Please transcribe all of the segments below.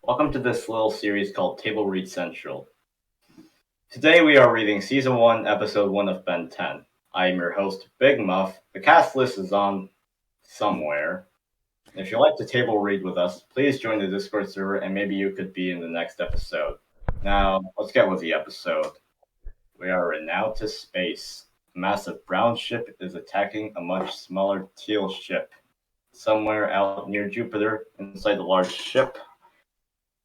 Welcome to this little series called Table Read Central. Today we are reading Season 1, Episode 1 of Ben10. I am your host, Big Muff. The cast list is on somewhere. If you'd like to table read with us, please join the Discord server and maybe you could be in the next episode. Now, let's get with the episode. We are in outer space. A massive brown ship is attacking a much smaller teal ship. Somewhere out near Jupiter, inside the large ship,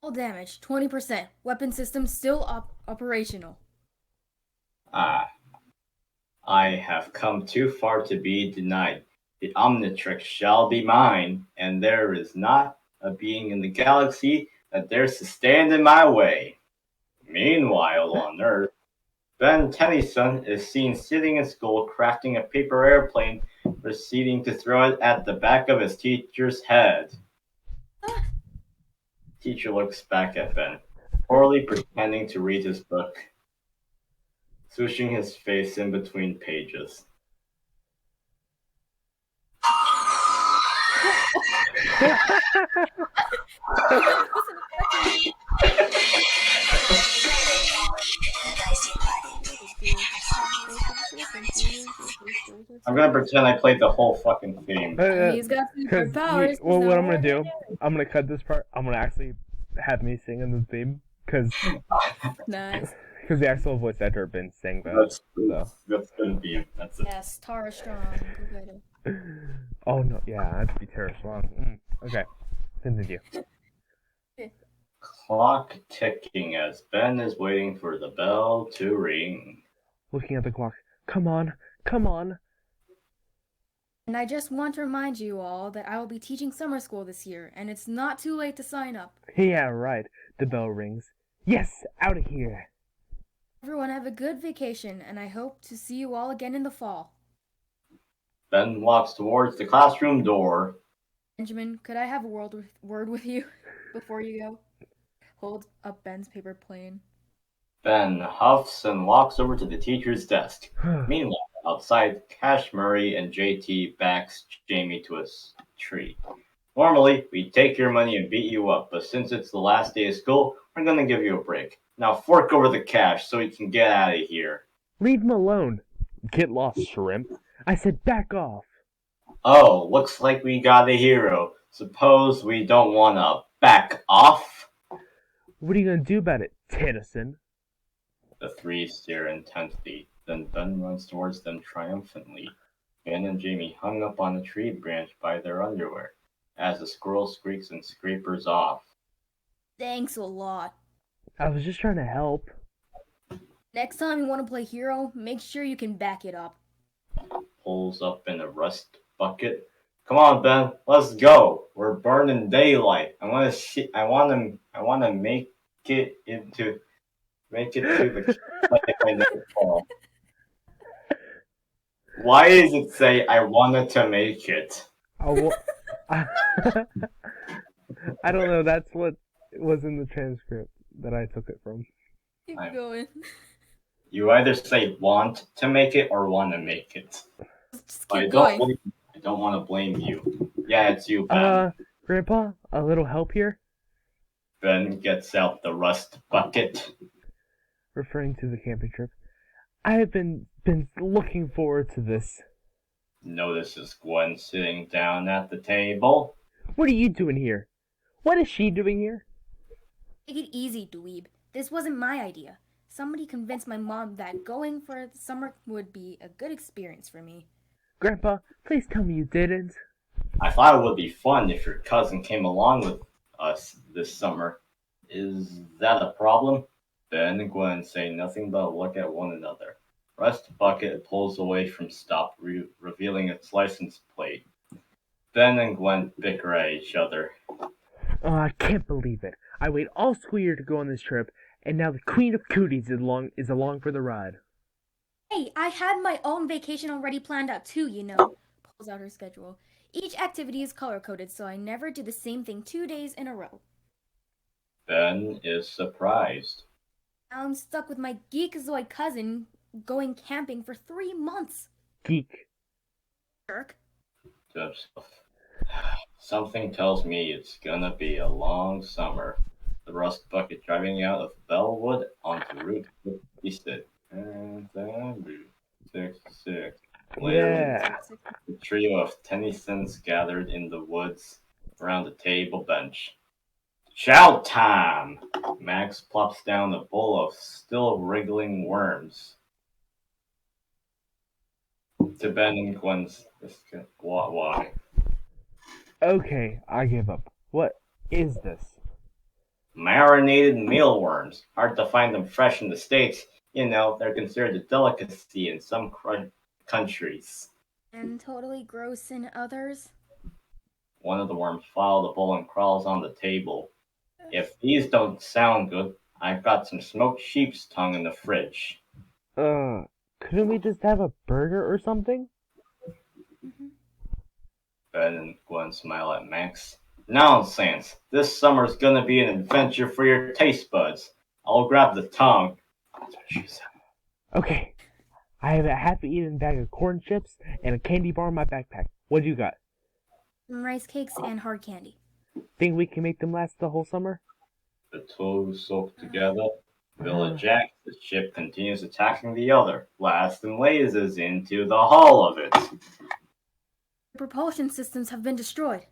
All damage, 20%. Weapon system still operational. I have come too far to be denied. The Omnitrix shall be mine, and there is not a being in the galaxy that dares to stand in my way. Meanwhile, on Earth, Ben Tennyson is seen sitting in school crafting a paper airplane, proceeding to throw it at the back of his teacher's head. Teacher looks back at Ben, poorly pretending to read his book, swooshing his face in between pages. I'm gonna pretend I played the whole fucking theme. He's got superpowers. Well, what I'm gonna do, I'm gonna cut this part. I'm gonna actually have me sing in the theme because Nice. Because the actual voice actor been saying that. That's gonna be it. That's it. Yes, Tara Strong. Oh no, yeah, that'd be terrible. Okay, continue. Clock ticking as Ben is waiting for the bell to ring. Looking at the clock. Come on, come on. And I just want to remind you all that I will be teaching summer school this year, and it's not too late to sign up. Yeah, right. The bell rings. Yes, out of here. Everyone have a good vacation, and I hope to see you all again in the fall. Ben walks towards the classroom door. Benjamin, could I have a word with you before you go? Hold up Ben's paper plane. Ben huffs and walks over to the teacher's desk. Meanwhile, outside, Cash Murray and JT backs Jamie to a tree. Normally, we'd take your money and beat you up, but since it's the last day of school, we're gonna give you a break. Now fork over the cash so we can get out of here. Leave him alone. Get lost, shrimp. I said back off. Oh, looks like we got a hero. Suppose we don't wanna back off? What are you gonna do about it, Tennyson? The three stare intently. Then Ben runs towards them triumphantly. Ben and Jamie hung up on a tree branch by their underwear, as the squirrel squeaks and scrapers off. Thanks a lot. I was just trying to help. Next time you want to play hero, make sure you can back it up. Pulls up in a rust bucket. Come on, Ben, let's go. We're burning daylight. I want to make it to the like I never fall. Why does it say I wanted to make it? I don't know. That's what was in the transcript that I took it from. Keep going. You either say want to make it or want to make it. Just keep going. I don't want to blame you. Yeah, it's you, Ben. Grandpa, a little help here? Ben gets out the rust bucket. Referring to the camping trip. I have been looking forward to this. Notices Gwen sitting down at the table. What are you doing here? What is she doing here? Take it easy, dweeb. This wasn't my idea. Somebody convinced my mom that going for the summer would be a good experience for me. Grandpa, please tell me you didn't. I thought it would be fun if your cousin came along with us this summer. Is that a problem? Ben and Gwen say nothing but look at one another. Rust Bucket pulls away from Stop, revealing its license plate. Ben and Gwen bicker at each other. Oh, I can't believe it. I waited all school year to go on this trip, and now the Queen of Cooties is along for the ride. Hey, I had my own vacation already planned out too, you know. Pulls out her schedule. Each activity is color-coded, so I never do the same thing 2 days in a row. Ben is surprised. Now I'm stuck with my geekazoid cousin going camping for 3 months. Geek. Jerk. Something tells me it's gonna be a long summer. the rust bucket driving out of Bellwood onto Route 56. And then Route 66. Later, Yeah. the trio of Tennysons gathered in the woods around the table bench. Chow time! Max plops down a bowl of still wriggling worms. To Ben and Gwen's. Why? Okay, I give up. What is this? Marinated mealworms. Hard to find them fresh in the States. You know, they're considered a delicacy in some countries. And totally gross in others. One of the worms follows the bowl and crawls on the table. If these don't sound good, I've got some smoked sheep's tongue in the fridge. Couldn't we just have a burger or something? Mhm. Ben and Gwen smile at Max. Nonsense! This summer's gonna be an adventure for your taste buds. I'll grab the tongue. That's what she said. Okay. I have a half-eaten bag of corn chips and a candy bar in my backpack. What do you got? Some rice cakes and hard candy. Think we can make them last the whole summer? The two soak together. Vilgax, the ship continues attacking the other, blasting lasers into the hull of it. The propulsion systems have been destroyed.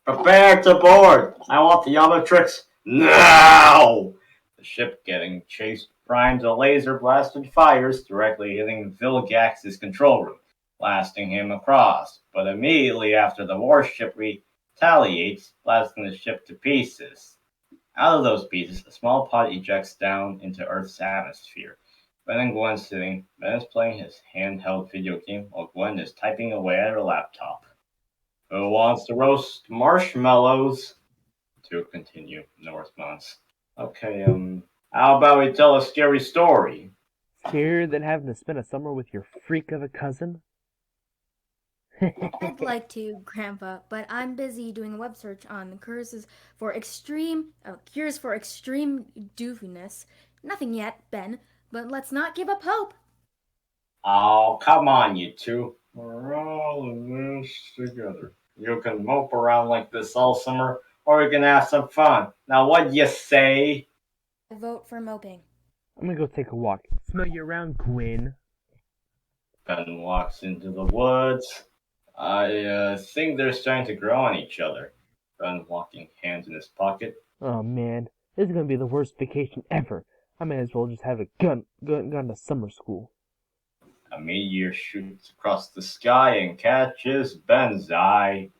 Prepare to board! I want the Omnitrix now! The ship getting chased primes a laser blasted fires directly hitting Vilgax's control room, blasting him across. But immediately after the warship retaliates, blasting the ship to pieces. Out of those pieces, a small pod ejects down into Earth's atmosphere. Ben and Gwen sitting. Ben is playing his handheld video game while Gwen is typing away at her laptop. Who wants to roast marshmallows? To continue, no response. Okay, how about we tell a scary story? Scarier than having to spend a summer with your freak of a cousin? I'd like to, Grandpa, but I'm busy doing a web search on cures for extreme doofiness. Nothing yet, Ben, but let's not give up hope. Oh, come on, you two. We're all in this together. You can mope around like this all summer, or we can have some fun. Now, what you say? I vote for moping. I'm gonna go take a walk. Smell you around, Gwen. Ben walks into the woods. I think they're starting to grow on each other. Ben walking, hands in his pocket. Oh man, this is gonna be the worst vacation ever. I might as well just have a gone to summer school. A meteor shoots across the sky and catches Ben's eye.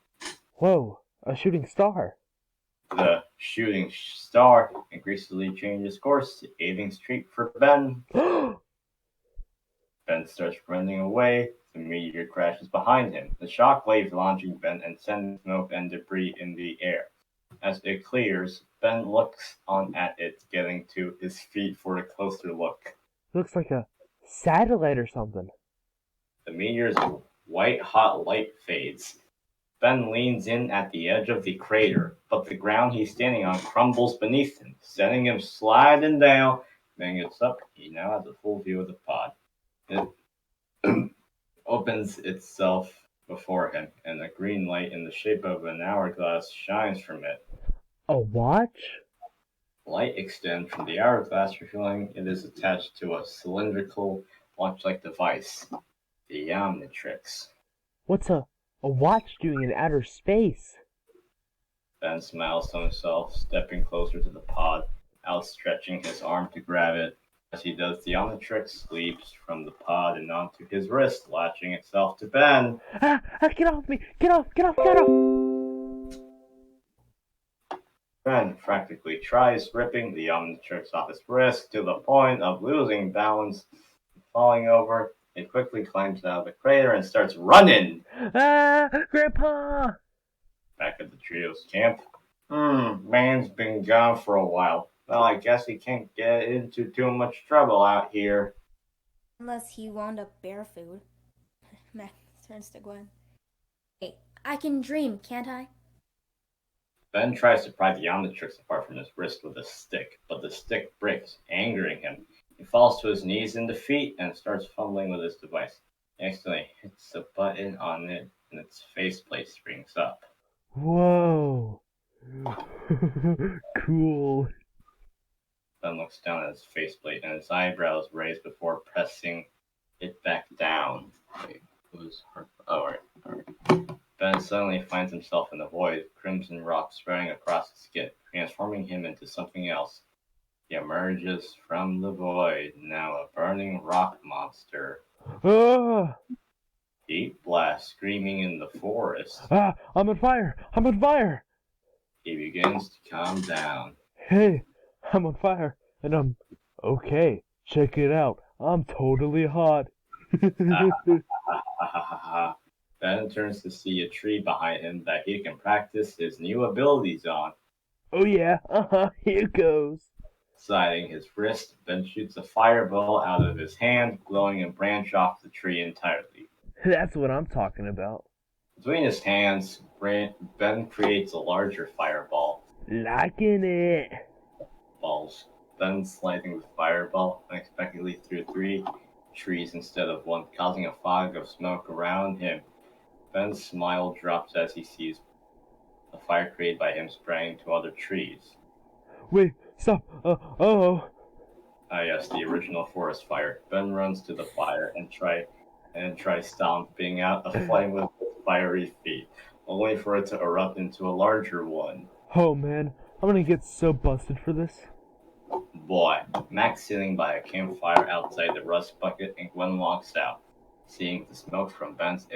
Whoa, a shooting star. The shooting star increasingly changes course, aiming straight for Ben. Ben starts running away. The meteor crashes behind him, the shockwave launching Ben and sending smoke and debris in the air. As it clears, Ben looks on at it, getting to his feet for a closer look. Looks like a satellite or something. The meteor's white-hot light fades. Ben leans in at the edge of the crater, but the ground he's standing on crumbles beneath him, sending him sliding down. When he gets up, he now has a full view of the pod. It opens itself before him, and a green light in the shape of an hourglass shines from it. A watch? Light extends from the hourglass, revealing it is attached to a cylindrical watch-like device, the Omnitrix. What's a watch doing in outer space? Ben smiles to himself, stepping closer to the pod, outstretching his arm to grab it. As he does, the Omnitrix leaps from the pod and onto his wrist, latching itself to Ben. Get off me! Get off! Ben practically tries ripping the Omnitrix off his wrist to the point of losing balance and falling over. It quickly climbs out of the crater and starts running. Grandpa! Back at the trio's camp. Man's been gone for a while. Well, I guess he can't get into too much trouble out here. Unless he wound up bear food. Max turns to Gwen. Hey, I can dream, can't I? Ben tries to pry the Omnitrix apart from his wrist with a stick, but the stick breaks, angering him. He falls to his knees in defeat and starts fumbling with his device. He accidentally hits a button on it, and its faceplate springs up. Whoa. Cool. Ben looks down at his faceplate and his eyebrows raise before pressing it back down. Wait, what was her? Oh, alright. Ben suddenly finds himself in the void, crimson rock spreading across his skin, transforming him into something else. He emerges from the void, now a burning rock monster. Ah! Heat blast screaming in the forest. Ah! I'm on fire! I'm on fire! He begins to calm down. Hey! I'm on fire! And I'm okay. Check it out. I'm totally hot. Ben turns to see a tree behind him that he can practice his new abilities on. Oh yeah, here goes. Sliding his wrist, Ben shoots a fireball out of his hand, glowing a branch off the tree entirely. That's what I'm talking about. Between his hands, Ben creates a larger fireball. Liking it. Balls. Ben sliding the fireball unexpectedly through 3 trees instead of 1, causing a fog of smoke around him. Ben's smile drops as he sees the fire created by him spraying to other trees. Wait, stop. Oh. Ah yes, the original forest fire. Ben runs to the fire and tries stomping out a flame with his fiery feet, only for it to erupt into a larger one. Oh man, I'm gonna get so busted for this. Boy, Max sitting by a campfire outside the rust bucket and Gwen walks out, seeing the smoke from Ben's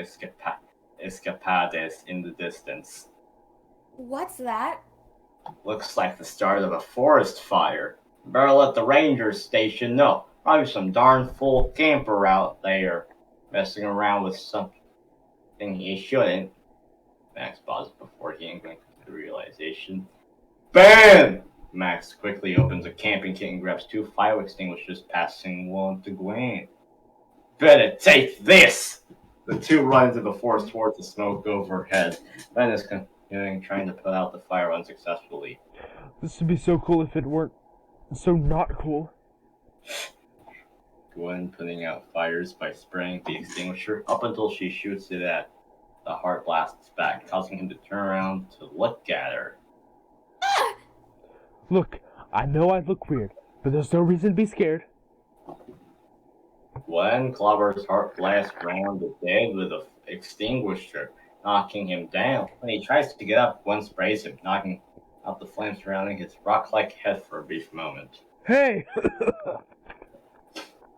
escapades in the distance. What's that? Looks like the start of a forest fire. Better let the ranger station know. Probably some darn fool camper out there messing around with something he shouldn't. Max paused before he comes to the realization. Ben! Max quickly opens a camping kit and grabs 2 fire extinguishers, passing one to Gwen. Better take this! The 2 run into the forest towards the smoke overhead. Ben is continuing trying to put out the fire unsuccessfully. This would be so cool if it weren't so not cool. Gwen putting out fires by spraying the extinguisher up until she shoots it at the heart blast's back, causing him to turn around to look at her. Look, I know I look weird, but there's no reason to be scared. Gwen clobbers heart blast around the dead with an extinguisher, knocking him down. When he tries to get up, Gwen sprays him, knocking out the flames surrounding his rock-like head for a brief moment. Hey!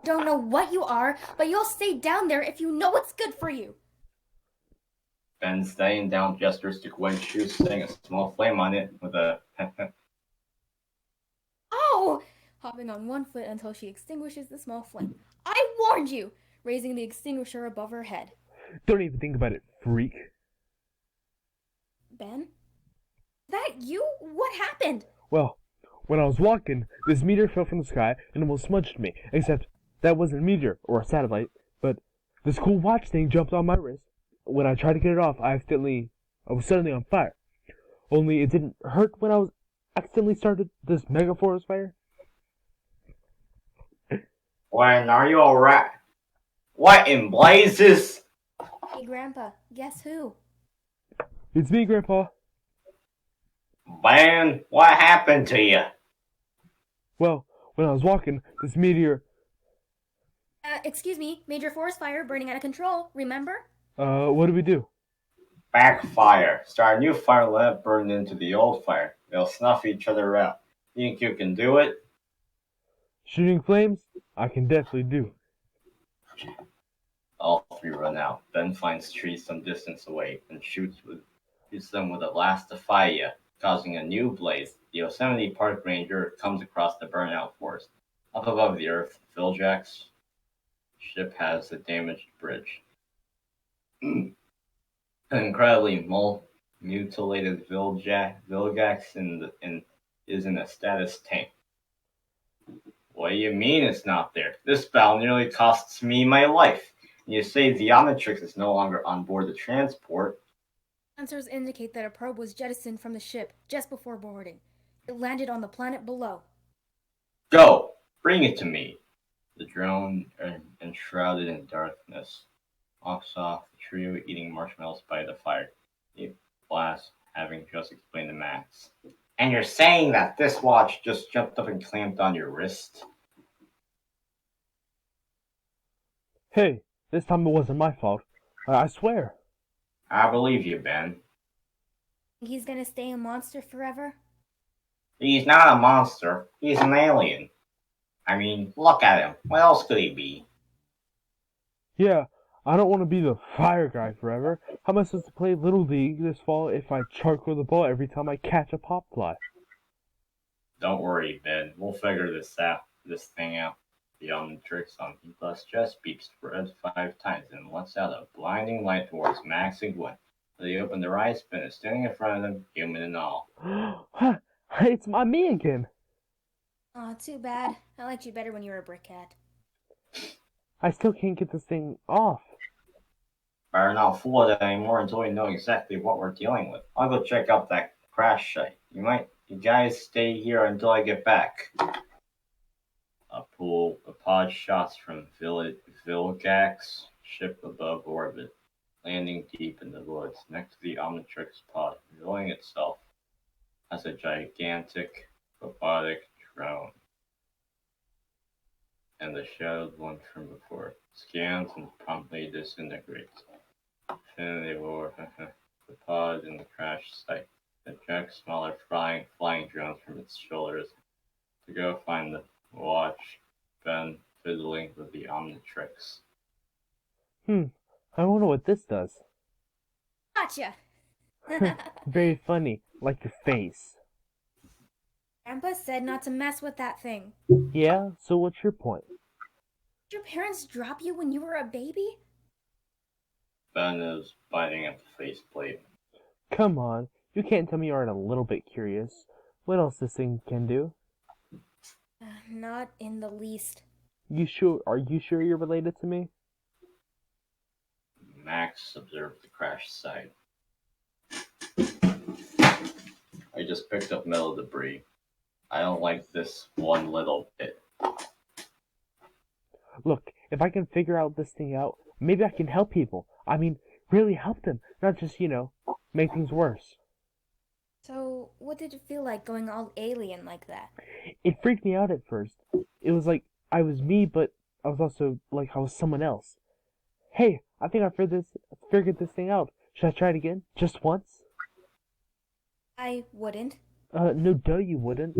Don't know what you are, but you'll stay down there if you know what's good for you. Ben staying down gestures to Gwen's shoes, setting a small flame on it with a Oh! Hopping on one foot until she extinguishes the small flame. I warned you! Raising the extinguisher above her head. Don't even think about it, freak. Ben? That you? What happened? Well, when I was walking, this meteor fell from the sky and almost smudged me, except that wasn't a meteor or a satellite, but this cool watch thing jumped on my wrist. When I tried to get it off, I was suddenly on fire. Only it didn't hurt when I was accidentally started this mega forest fire. Gwen, are you alright? What in blazes? Hey, Grandpa, guess who? It's me, Grandpa. Ben, what happened to you? Well, when I was walking, this meteor... Excuse me, major forest fire burning out of control, remember? What do we do? Backfire. Start a new fire, let it burn into the old fire. They'll snuff each other out. Think you can do it? Shooting flames? I can definitely do. All 3 run out. Ben finds trees some distance away and shoots them with a blast of fire, causing a new blaze. The Yosemite Park Ranger comes across the burnout forest. Up above the earth, Vilgax ship has a damaged bridge. An incredibly mutilated Vilgax is in a status tank. What do you mean it's not there? This battle nearly costs me my life. You say the Omnitrix is no longer on board the transport. Sensors indicate that a probe was jettisoned from the ship just before boarding. It landed on the planet below. Go! Bring it to me. The drone, enshrouded in darkness, walks off the trio eating marshmallows by the fire. The blast having just explained to Max. And you're saying that this watch just jumped up and clamped on your wrist? Hey, this time it wasn't my fault. I swear. I believe you, Ben. Think he's gonna stay a monster forever? He's not a monster. He's an alien. I mean, look at him. What else could he be? Yeah, I don't want to be the fire guy forever. How am I supposed to play Little League this fall if I charcoal the ball every time I catch a pop fly? Don't worry, Ben. We'll figure this thing out. The Omnitrix on E Plus just beeps for 5 times and lets out a blinding light towards Max and Gwen. They open their eyes, Ben is standing in front of them, human and all. It's me again. Aw, too bad. I liked you better when you were a brick cat. I still can't get this thing off. Better not fool it anymore until we know exactly what we're dealing with. I'll go check out that crash site. You guys stay here until I get back. A pod shots from Vilgax ship above orbit, landing deep in the woods next to the Omnitrix pod, revealing itself as a gigantic robotic drone. And the shadowed one from before scans and promptly disintegrates. Infinity War, the pod in the crash site. Ejects smaller flying drones from its shoulders to go find the watch. Ben fiddling with the Omnitrix. I wonder what this does. Gotcha! Very funny, like your face. Grandpa said not to mess with that thing. Yeah, so what's your point? Did your parents drop you when you were a baby? Ben is biting at the faceplate. Come on, you can't tell me you aren't a little bit curious. What else this thing can do? Not in the least. You sure? Are you sure you're related to me? Max observed the crash site. I just picked up metal debris. I don't like this one little bit. Look, if I can figure out this thing out, maybe I can help people. I mean, really help them, not just, make things worse. So, what did it feel like going all alien like that? It freaked me out at first. It was like I was me, but I was also like I was someone else. Hey, I think I figured this thing out. Should I try it again? Just once? I wouldn't. No, duh, you wouldn't.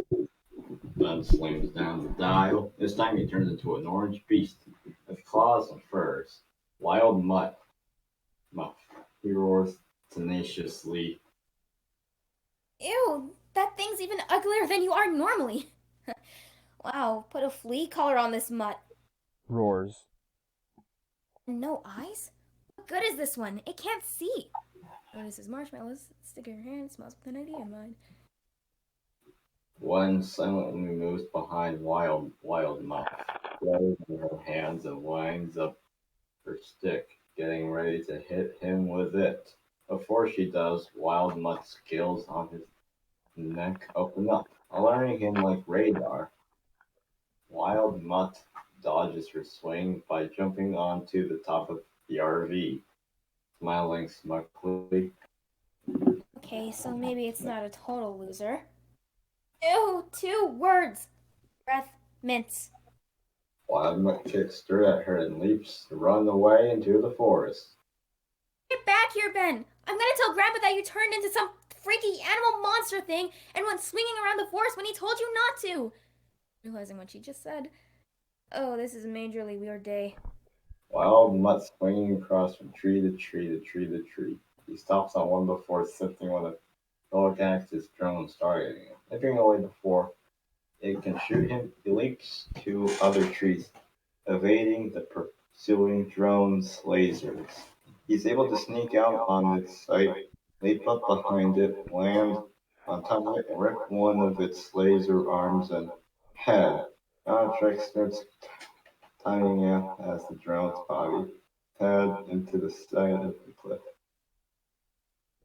Ben slams down the dial. This time he turns into an orange beast with claws and furs. Wild Muff. He roars tenaciously. Ew, that thing's even uglier than you are normally. Wow, put a flea collar on this mutt. Roars. No eyes? What good is this one? It can't see. Notices marshmallows. Stick in your hand. Smells with an idea in mind. Gwen silently moves behind Wild Muff, throws in her hands and winds up her stick, getting ready to hit him with it. Before she does, Wild Mutt's scales on his neck open up, alerting him like radar. Wild Mutt dodges her swing by jumping onto the top of the RV, smiling smugly. Okay, so maybe it's not a total loser. Ew, 2 words. Breath mints. Wild Mutt kicks dirt at her and leaps to run away into the forest. Get back here, Ben. I'm gonna tell Grandpa that you turned into some freaky animal monster thing and went swinging around the forest when he told you not to. Realizing what she just said. Oh, this is a majorly weird day. Wild Mutt swinging across from tree to tree to tree to tree. He stops on one before sifting one of Vilgax's drones targeting him. Nipping away before it can shoot him, he leaps to other trees, evading the pursuing drone's lasers. He's able to sneak out on its sight, leap up behind it, land on top of it, and rip one of its laser arms and head. AndrH starts timing out as the drone's body head into the side of the cliff.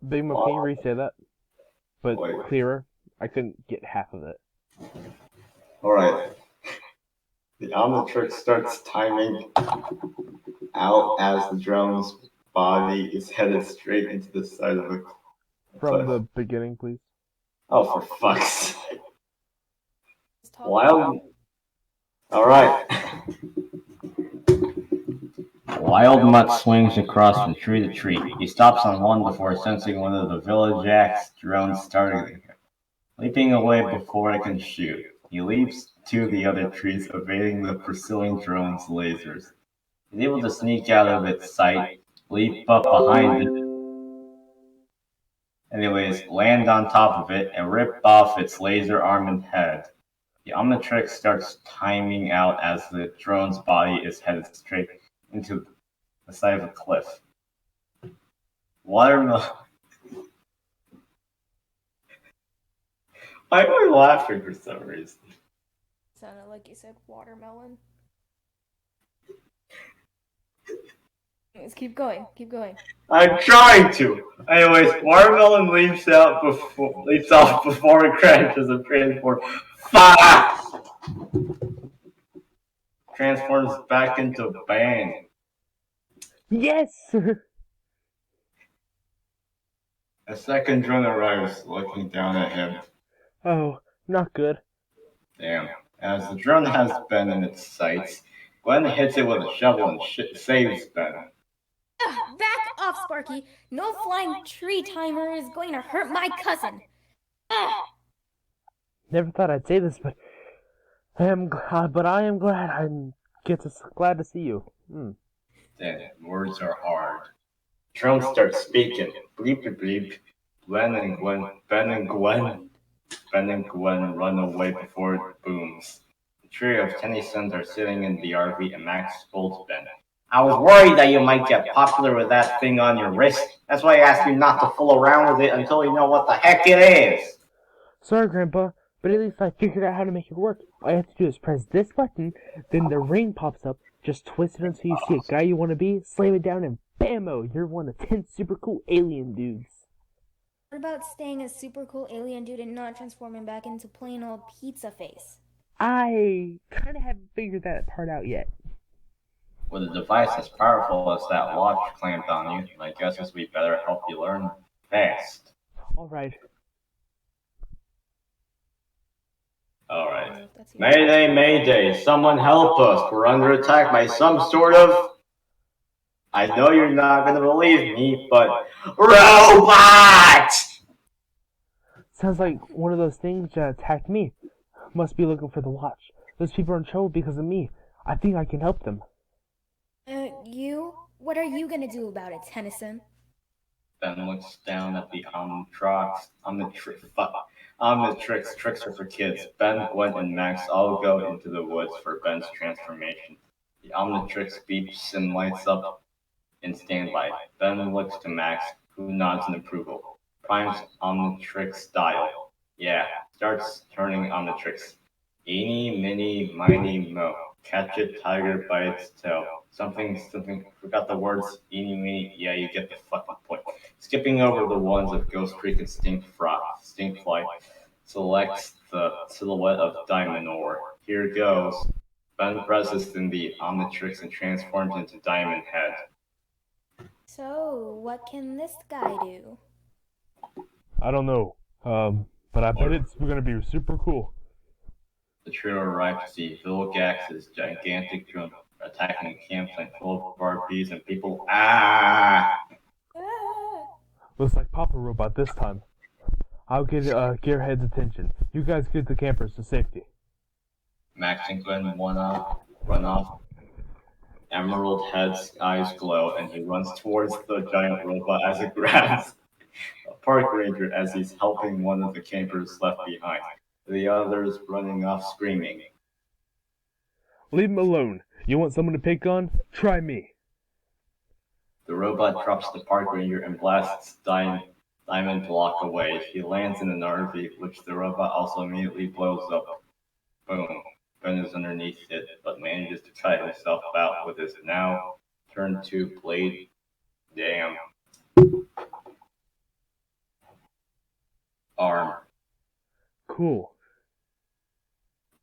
Big Muff, can you re-say that? But Wait. clearer? I couldn't get half of it. Alright. The Omnitrix starts timing out as the drone's body is headed straight into the side of the From cliff. the beginning, please. Oh, for fuck's sake. Just talk Wild. Alright. Wild Mutt swings across from tree to tree. He stops on one before sensing one of the Vilgax drones starting, leaping away before it can shoot. He leaps to the other trees, evading the pursuing drone's lasers. He's able to sneak out of its sight, leap up behind it, land on top of it, and rip off its laser arm and head. The Omnitrix starts timing out as the drone's body is headed straight into the side of a cliff. Watermelon. Why am I laughing for some reason? Sounded like you said watermelon. Let's keep going. Keep going. I'm trying to. Anyways, Watermelon leaps off before it crashes and transforms back into Ben. Yes! A second drone arrives, looking down at him. Oh, not good. Damn. As the drone has Ben in its sights, Gwen hits it with a shovel and saves Ben. Back off, Sparky. No flying tree timer is going to hurt my cousin. Never thought I'd say this, but I am glad glad to see you. Damn, words are hard. Drone starts speaking. Bleep bleep. Ben and Gwen run away before it booms. The trio of Tennysons are sitting in the RV and Max scolds Ben. I was worried that you might get popular with that thing on your wrist. That's why I asked you not to fool around with it until you know what the heck it is. Sorry, Grandpa, but at least I figured out how to make it work. All you have to do is press this button, then the ring pops up, just twist it until you see a guy you want to be, slam it down, and bammo, you're one of 10 super cool alien dudes. What about staying a super cool alien dude and not transforming back into plain old pizza face? I kind of haven't figured that part out yet. With a device as powerful as that watch clamped on you, my guess is we better help you learn fast. Alright. Mayday, mayday, someone help us. We're under attack by some sort of... I know you're not gonna believe me, but... robot! Sounds like one of those things that attacked me. Must be looking for the watch. Those people are in trouble because of me. I think I can help them. You? What are you gonna do about it, Tennyson? Ben looks down at the Omnitrix trickster for kids. Ben, Gwen, and Max all go into the woods for Ben's transformation. The Omnitrix beeps and lights up in standby. Ben looks to Max, who nods in approval. Primes Omnitrix dial. Yeah, starts turning Omnitrix. Eeny, miny, miny, mo. Catch it, tiger by its tail. Something, forgot the words. Eeny, meeny, yeah, you get the fucking point. Skipping over the ones of Ghost Creek and Stinkfly, selects the silhouette of Diamond Ore. Here goes. Ben presses in the Omnitrix and transforms into Diamond Head. So, what can this guy do? I don't know. But I bet it's gonna be super cool. The trio arrive to see Vilgax's gigantic drone attacking a campsite full of RPs and people. Looks like Papa Robot this time. I'll get Gearhead's attention. You guys get the campers to safety. Max and Gwen run off. Emerald Head's eyes glow, and he runs towards the giant robot as it grabs a park ranger as he's helping one of the campers left behind. The others running off screaming. Leave him alone. You want someone to pick on? Try me. The robot drops the park ranger and blasts Diamond Block away. He lands in an RV, which the robot also immediately blows up. Boom. Ben is underneath it, but manages to cut himself out with his now turned to blade. Damn. Arm. Cool.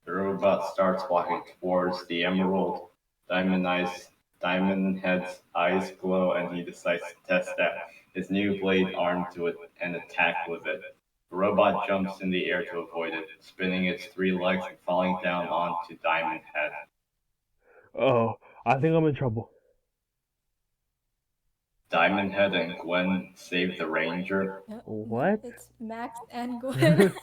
The robot starts walking towards the emerald. Diamond Head's eyes glow, and he decides to test out his new blade arm to it and attack with it. The robot jumps in the air to avoid it, spinning its 3 legs and falling down onto Diamond Head. Oh, I think I'm in trouble. Diamond Head and Gwen save the Ranger. No, What? it's Max and Gwen.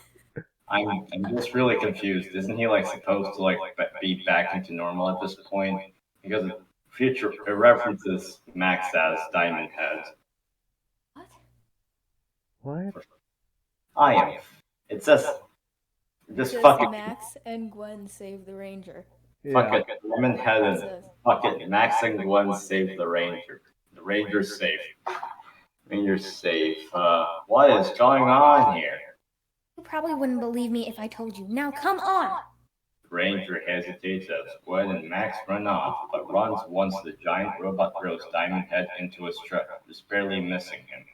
I'm just really confused. Isn't he like supposed to be back into normal at this point? Because future it references Max as Diamond Head. What? What? I am. It says just Says fuck it. Max and Gwen save the Ranger. Fuck Yeah. it. Diamond Head It and says. fuck it. Max and Gwen save the Ranger. The Ranger's safe. Ranger's safe. What is going on here? You probably wouldn't believe me if I told you. Now come on! The Ranger hesitates as Gwen and Max run off, but runs once the giant robot throws Diamond Head into his truck, just barely missing him.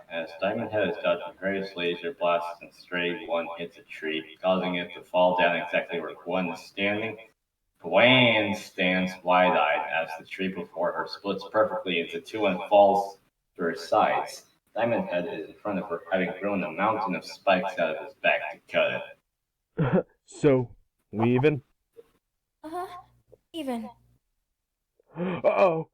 As Diamond Head is dodging various laser blasts and stray one hits a tree, causing it to fall down exactly where Gwen is standing. Gwen stands wide-eyed as the tree before her splits perfectly into two and falls to her sides. Diamond Head is in front of her, having grown a mountain of spikes out of his back to cut it. So, we even? Even. Uh-oh.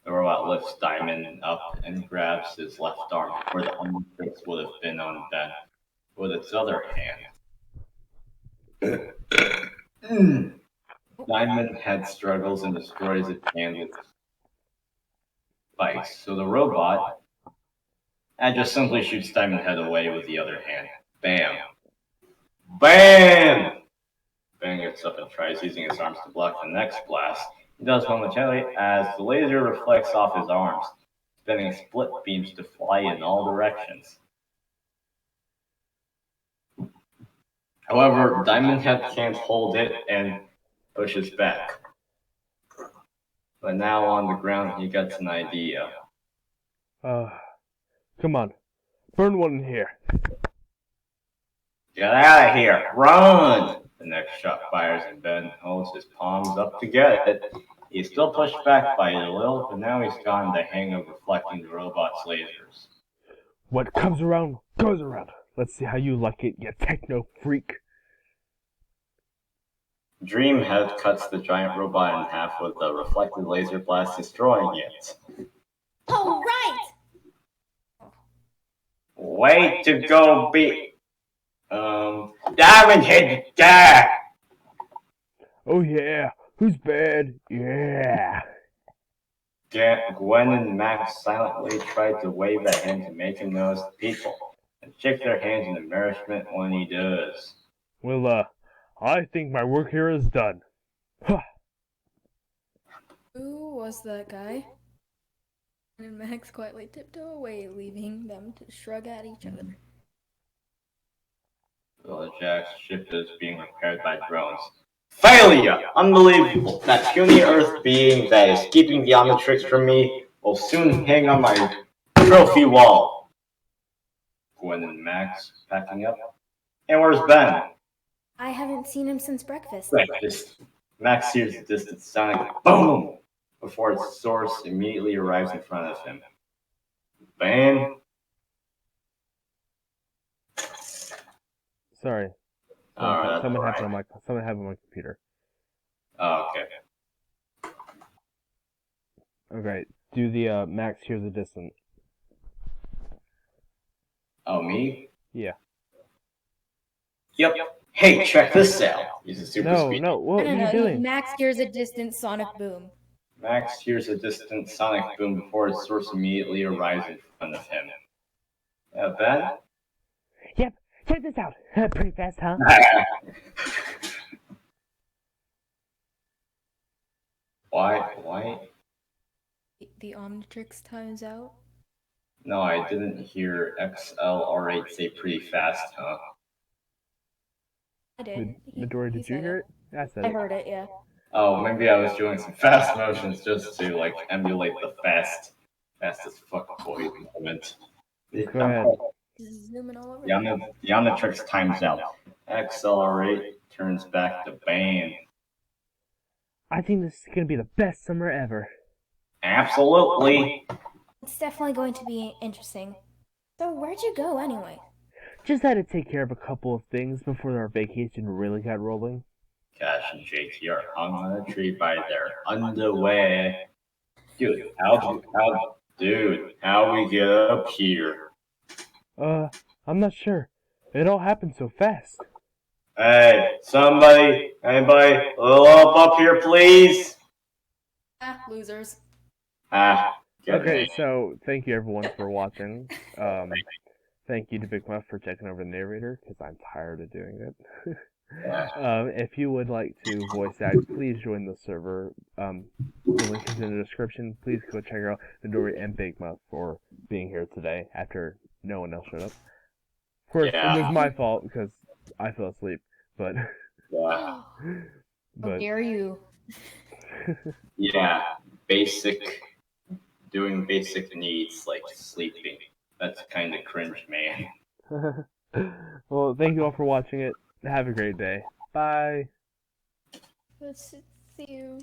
The robot lifts Diamond up and grabs his left arm, where the omnitrix would have been on Ben, with its other hand. Diamond Head struggles and destroys its hand with spikes, so the robot just simply shoots Diamond Head away with the other hand. Bam! BAM! Ben gets up and tries using his arms to block the next blast. He does momentarily as the laser reflects off his arms, spinning split beams to fly in all directions. However, Diamond Head can't hold it and pushes back. But now on the ground, he gets an idea. Come on. Burn one in here. Get out of here! Run! The next shot fires and Ben holds his palms up to get it. He's still pushed back by it a little, but now he's gotten the hang of reflecting the robot's lasers. What comes around, goes around. Let's see how you like it, you techno freak. Dreamhead cuts the giant robot in half with a reflected laser blast, destroying it. Oh, right! Way to go, Diamond Head die! Oh yeah, who's bad? Yeah. Gwen and Max silently tried to wave at him to make him notice the people, and shake their hands in embarrassment when he does. Well, I think my work here is done. Huh. Who was that guy? And Max quietly tiptoed away, leaving them to shrug at each other. Vilgax's ship is being repaired by drones. Failure! Unbelievable! That puny Earth being that is keeping the Omnitrix from me will soon hang on my trophy wall. Gwen and Max packing up. And where's Ben? I haven't seen him since breakfast. Breakfast. Max hears the distant sonic boom before its source immediately arrives in front of him. Ben? Sorry. Alright, Something happened on my computer. Oh, okay. Okay, do the Max hears a distant. Oh, me? Yeah. Yep. Hey, check this out. Use a super speed. No, what are you No, doing? Max hears a distant sonic boom. Max hears a distant sonic boom before its source immediately arrives in front of him. Ben? Yep, check this out. Pretty fast, huh? Why? The Omnitrix times out. No, I didn't hear XLR8 say pretty fast, huh? I did. Midori, he did you said hear it? I said I it. heard it, yeah. Oh, maybe I was doing some fast motions just to, emulate the fast as fuck boy moment. Go ahead. Just zooming all over. The Omnitrix times out. XLR8 turns back to ban. I think this is gonna be the best summer ever. Absolutely. It's definitely going to be interesting. So where'd you go anyway? Just had to take care of a couple of things before our vacation really got rolling. Cash and JT are hung on a tree by their underwear. Dude, how we get up here? I'm not sure. It all happened so fast. Hey, anybody, a little help up here, please? Ah, losers. Okay, so thank you everyone for watching. Thank you to Big Muff for checking over the narrator, because I'm tired of doing it. If you would like to voice act, please join the server. The link is in the description. Please go check out Midori and Big Muff for being here today after no one else showed up. Of course, it was my fault because I fell asleep, but... How dare you? Yeah, doing basic needs like sleeping. That's kind of cringe, man. Well, thank you all for watching it. Have a great day. Bye. Let's see you.